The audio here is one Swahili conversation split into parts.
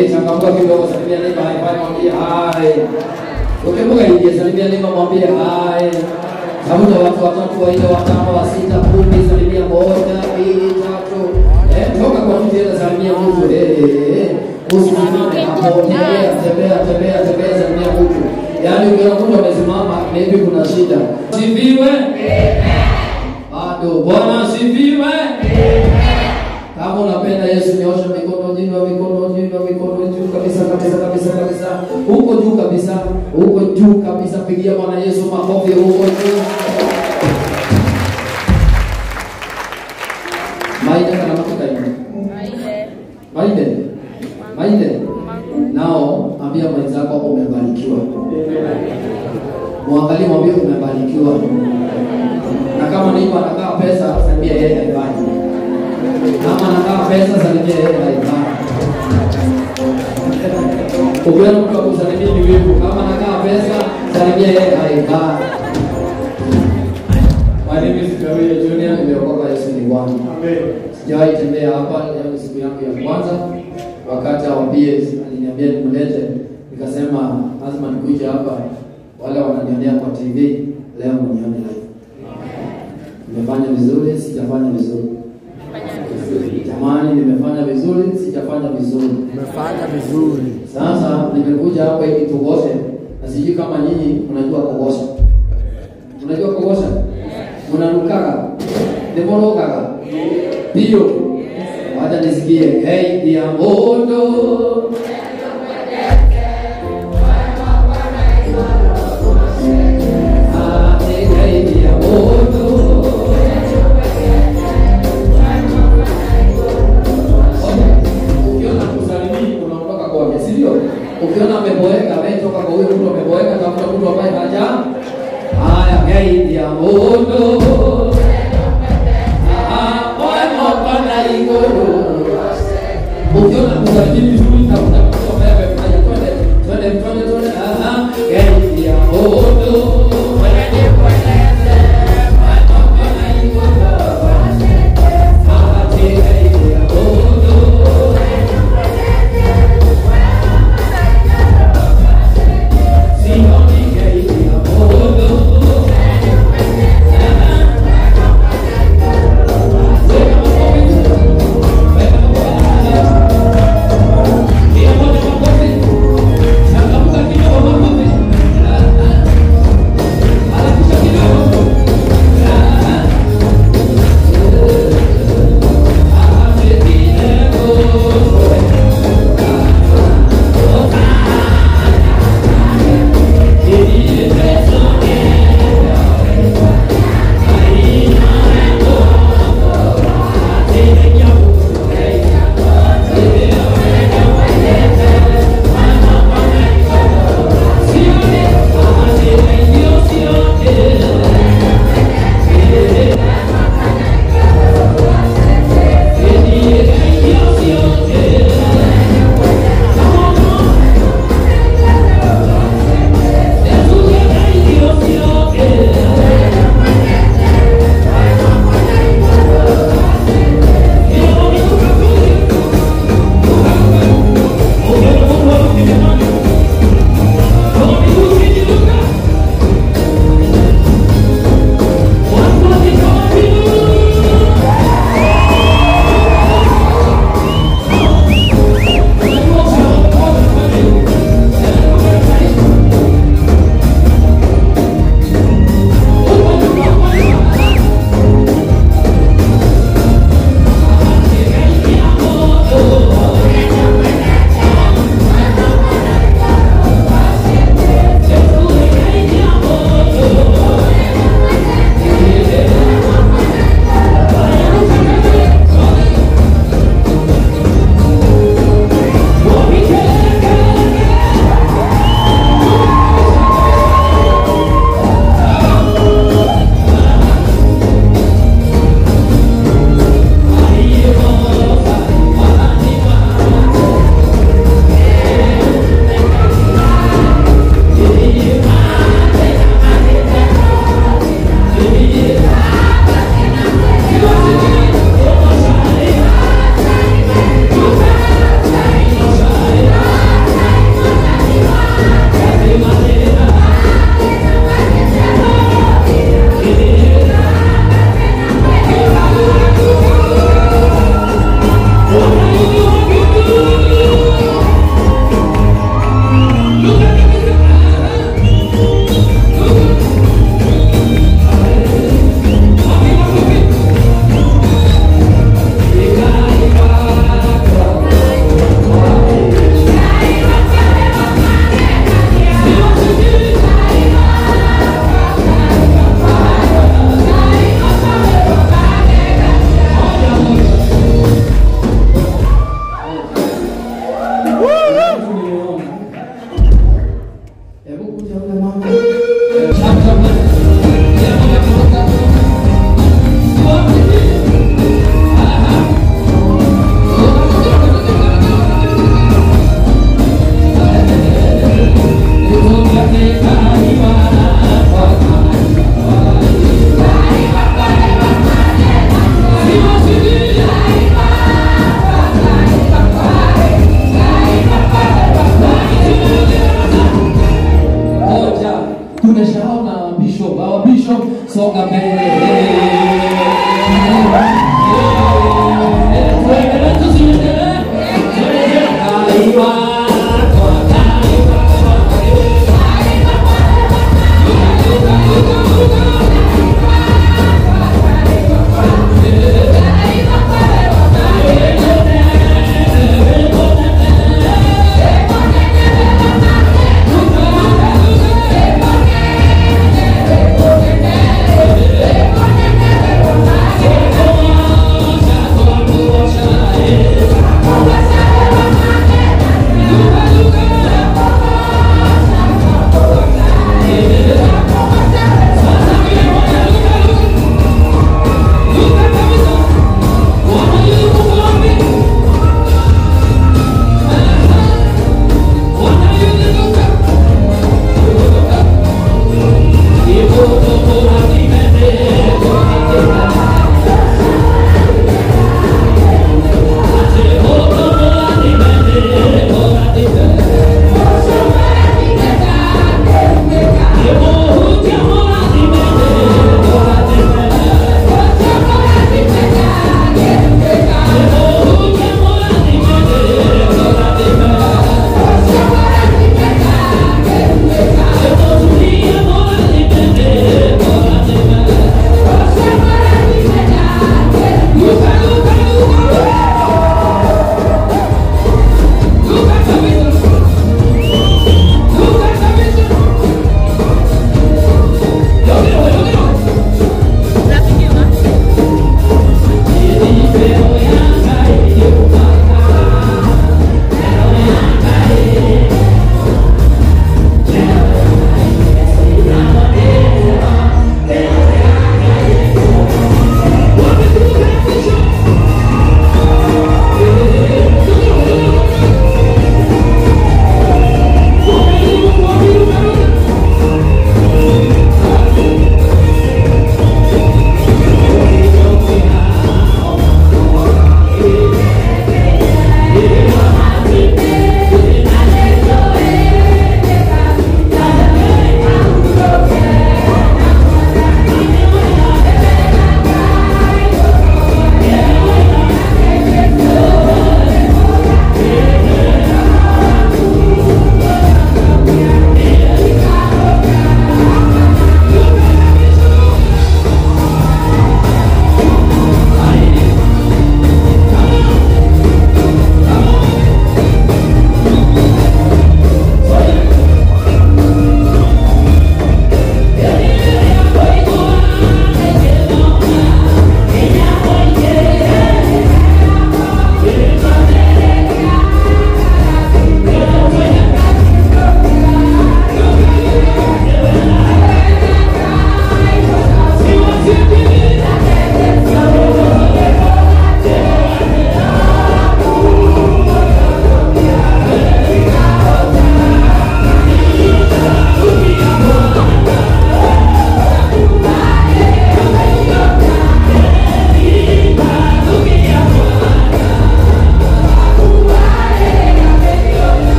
Changamka kidogo, salimia neighbor, high five, mwambie hai. Ukimuka ingia, salimia neighbor, mwambie hai. Sabuta watu watatu, waine, watano, wa sita, 10, salimia 1, 2, 3. Toka kwa mtu yenda salimia mtu. Usimame hapo, tembea, salimia mtu. Yaani ukiona mtu amesimama, maybe kuna shida. Sifiwe. Bado Bwana sifiwe. Kama unapenda Yesu, nyosha mikono juu kabisa. Huko juu kabisa, pigia Bwana Yesu makofi huko juu. Maide kana mafuta hivi. Maide. Nao ambia mwenzako umebarikiwa. Muangalie, mwambie umebarikiwa. Na kama nipo anakaa pesa, salimia yeye haifai. Kama anakaa pesa, salimia yeye haifai. Ukiona mtu akusalimia ni wivu. Kama anakaa pesa, salimia yeye haifai. My name is Gabriel Junior, nimeokoka Yesu ni Bwana. Amen. Sijawahi tembea hapa, leo ni siku yangu ya kwanza. Wakati awambie aliniambia nimlete, nikasema lazima nikuje hapa. Wale wananionea kwa TV, leo mnione live. Nimefanya vizuri, sijafanya vizuri. Jamani, nimefanya vizuri, sijafanya vizuri. Nimefanya vizuri. Sasa nimekuja hapa ili tugoshe. Na sijui kama nyinyi mnajua kugosha. Unajua kugosha? Unanukaga. Demorogaga. Ndio. Wacha nisikie. Hey Diamondo. Ukiona ameboeka, wewe toka kwa huyo mtu ameboeka, tafuta mtu ambaye haja. Haya, hey Diamondo. Ukiona msajili vizuri, tafuta mtu ambaye amefanya. Twende. Hey Diamondo.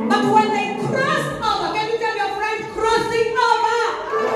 But when they crossed over, can you tell your friend crossing over?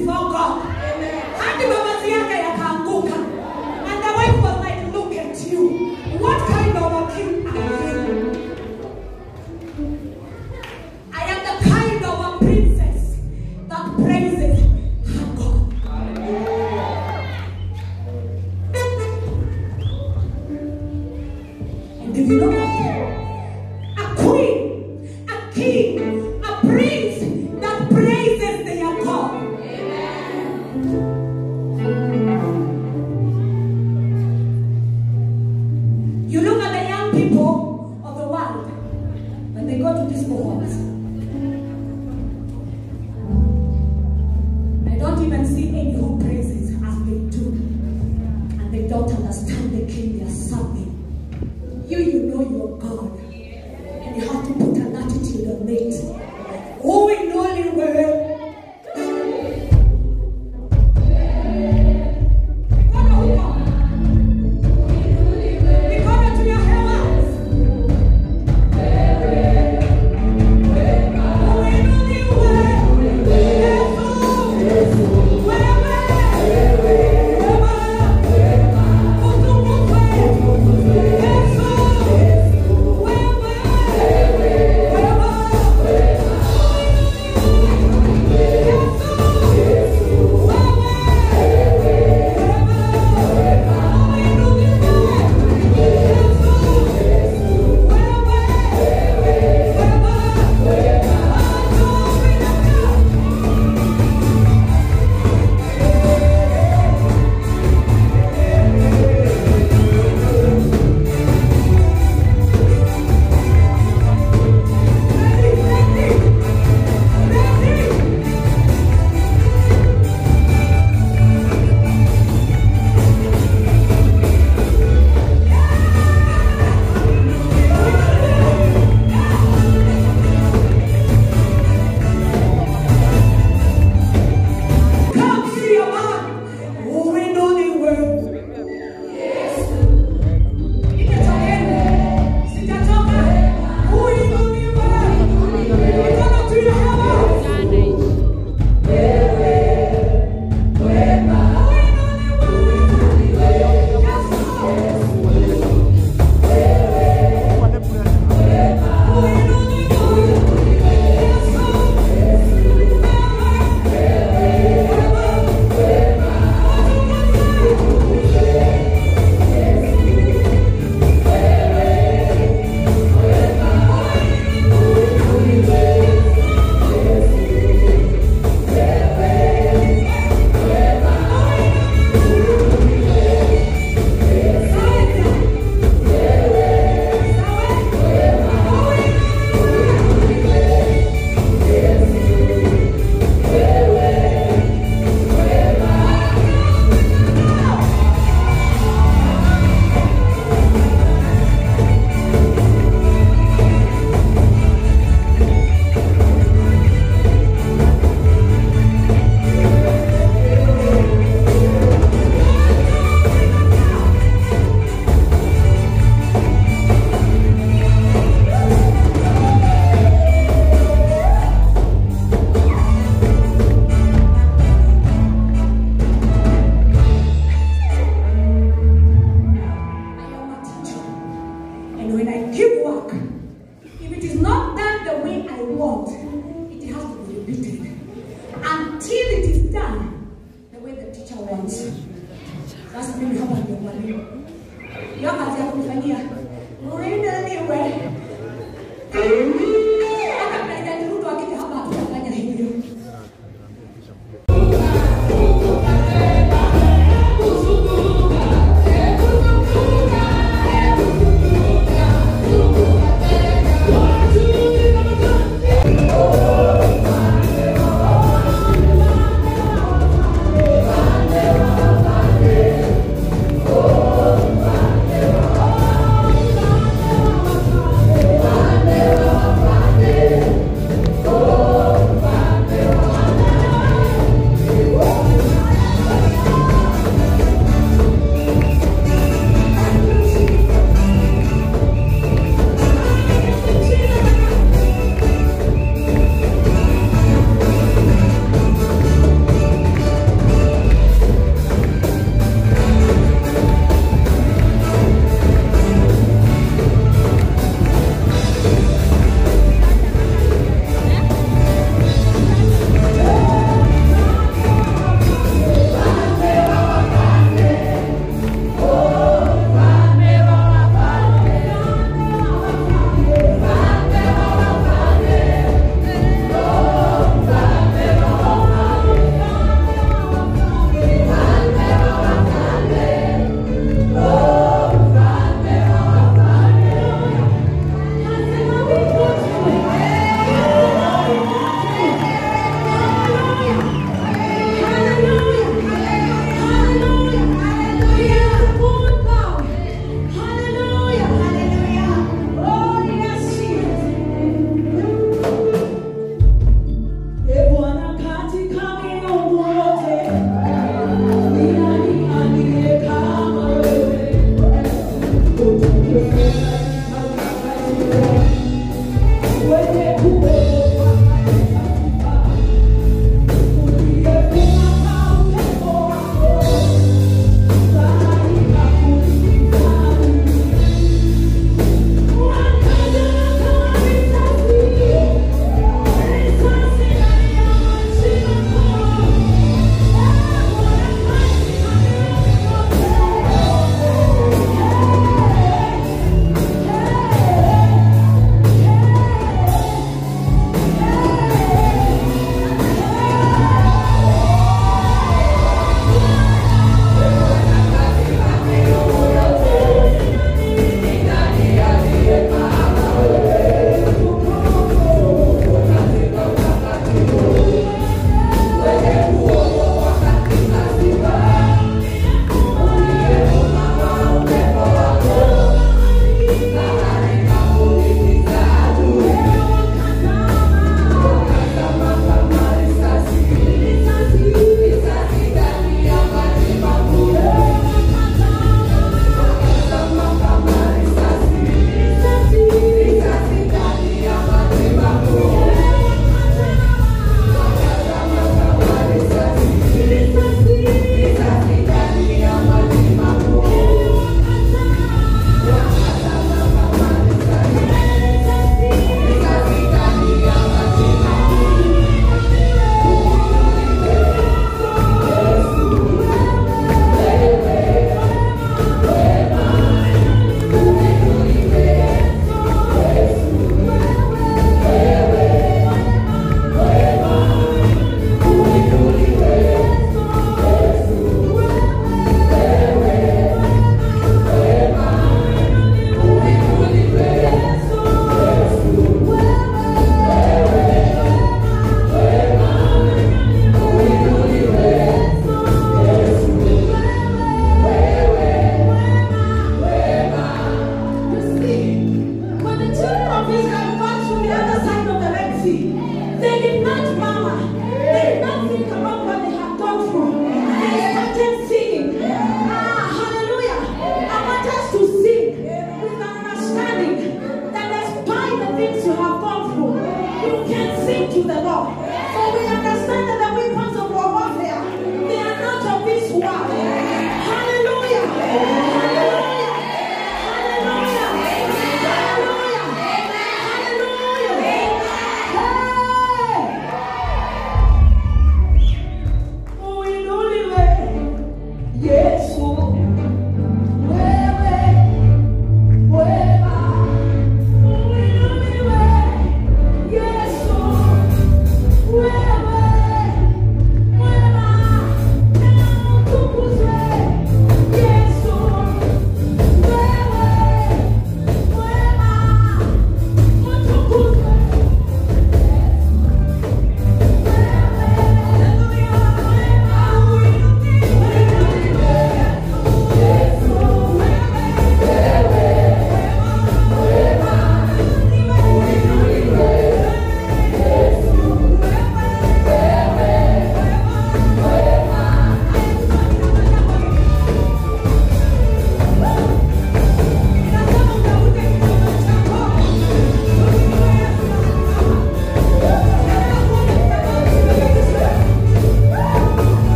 before God. Hadi mavazi yake yakaanguka. And the wife was like, look at you. What kind of a king are you? I am the kind of a princess that praises her God. And did you know that? A queen, a king, a prince that praises their God. You look at the young people of the world when they go to disco halls. I don't even see any who praises as they do. And they don't understand the king they are serving. You know your God. And you have to put an attitude on it. Oh, in only way.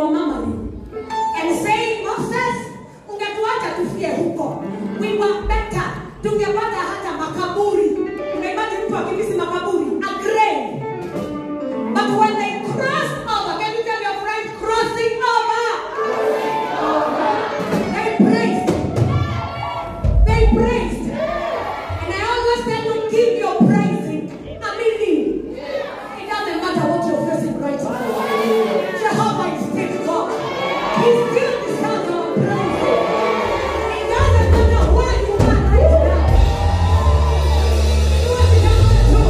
your murmuring and saying, Moses, ungetuacha tufie huko. We were better. Tungepata hata makaburi. Unaimagine mtu akibisi makaburi. A grave. But when they crossed over, can you tell your friend, crossing over? They praised. They praised. And I always tell you, give your praising a meaning. It doesn't matter what you're facing right now. Jehovah is still God. He still deserves our praise. It doesn't matter where you are right now. Do what you have to do.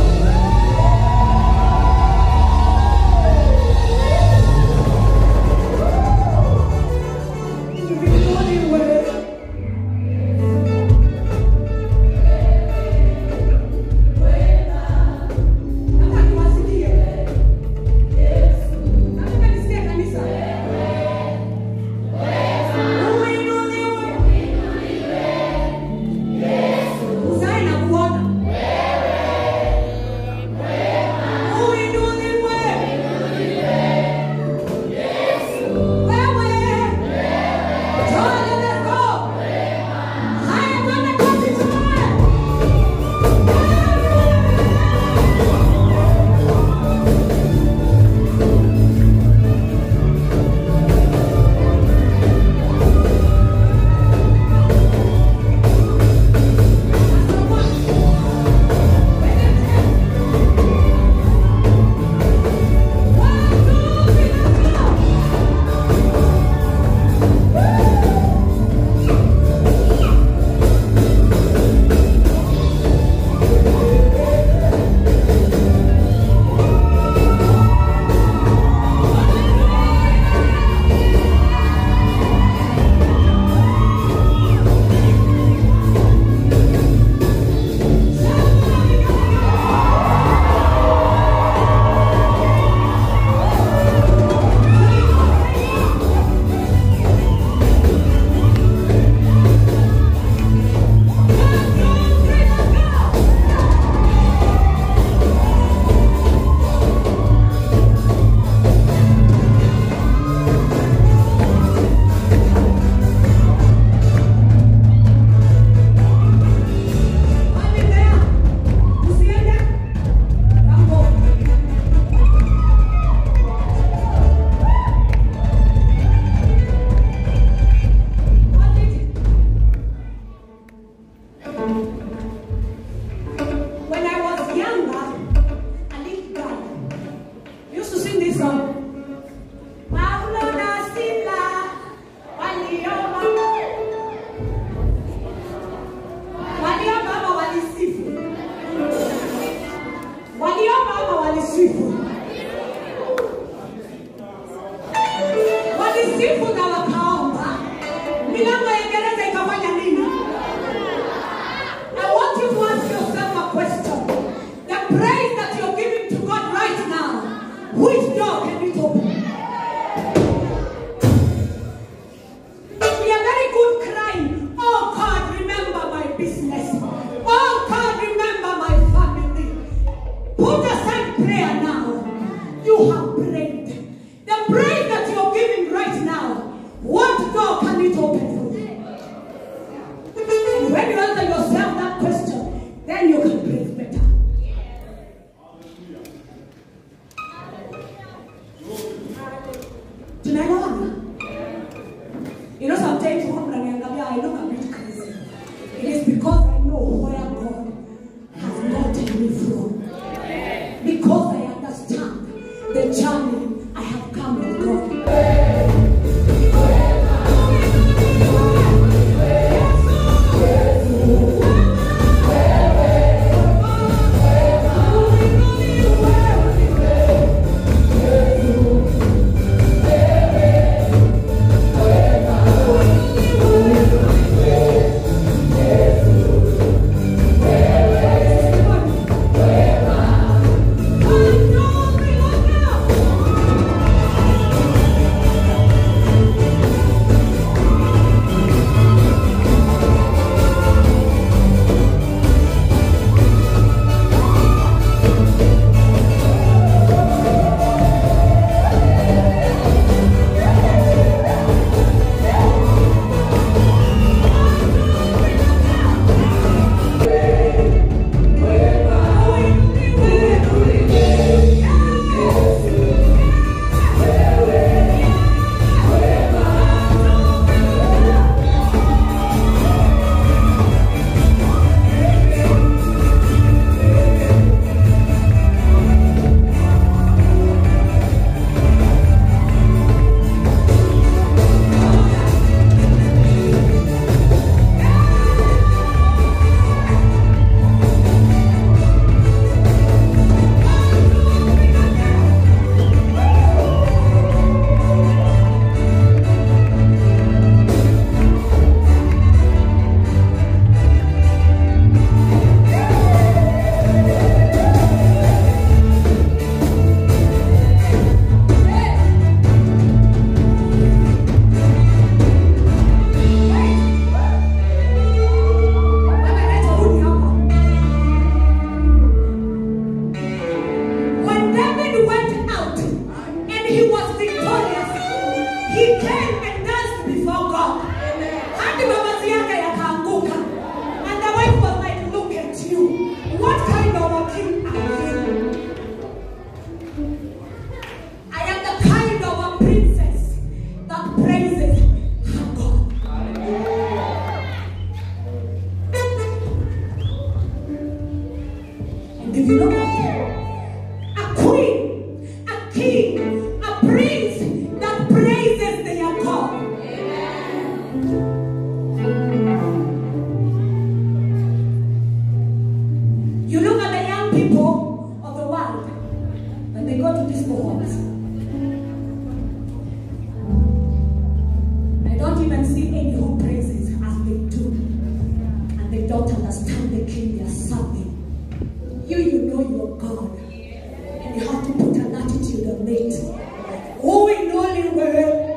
a queen, a king, a prince that praises their God. You look at the young people of the world when they go to disco halls. I don't even see any who praises as they do. And they don't understand the king they are serving. You know your God. And you have to put an attitude on it. Oh, in only way.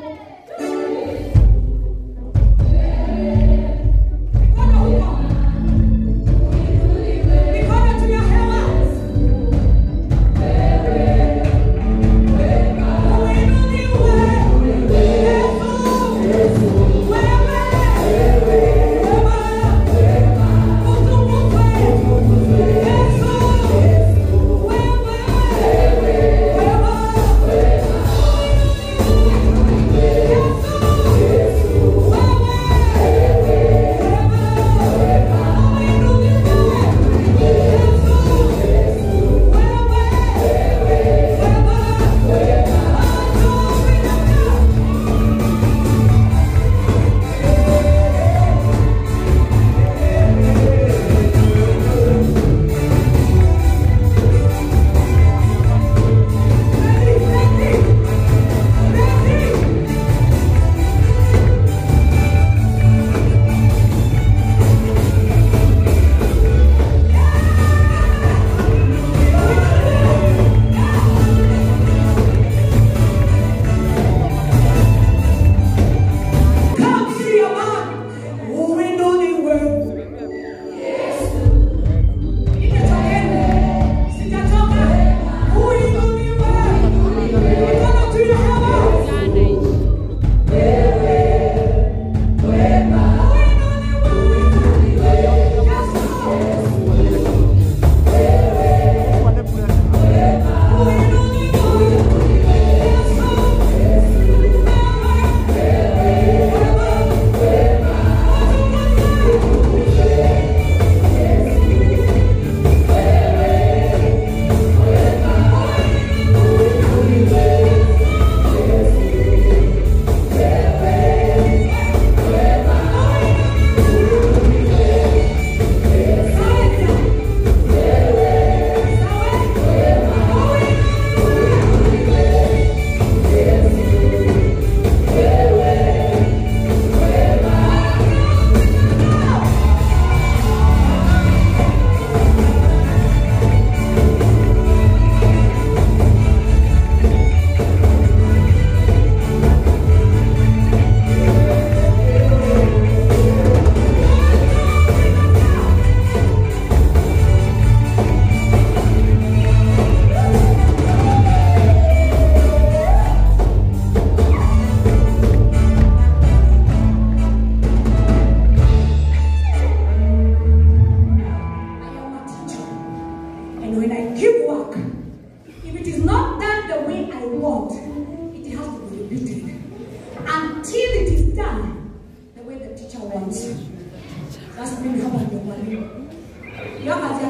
That's really how I'm doing. You have to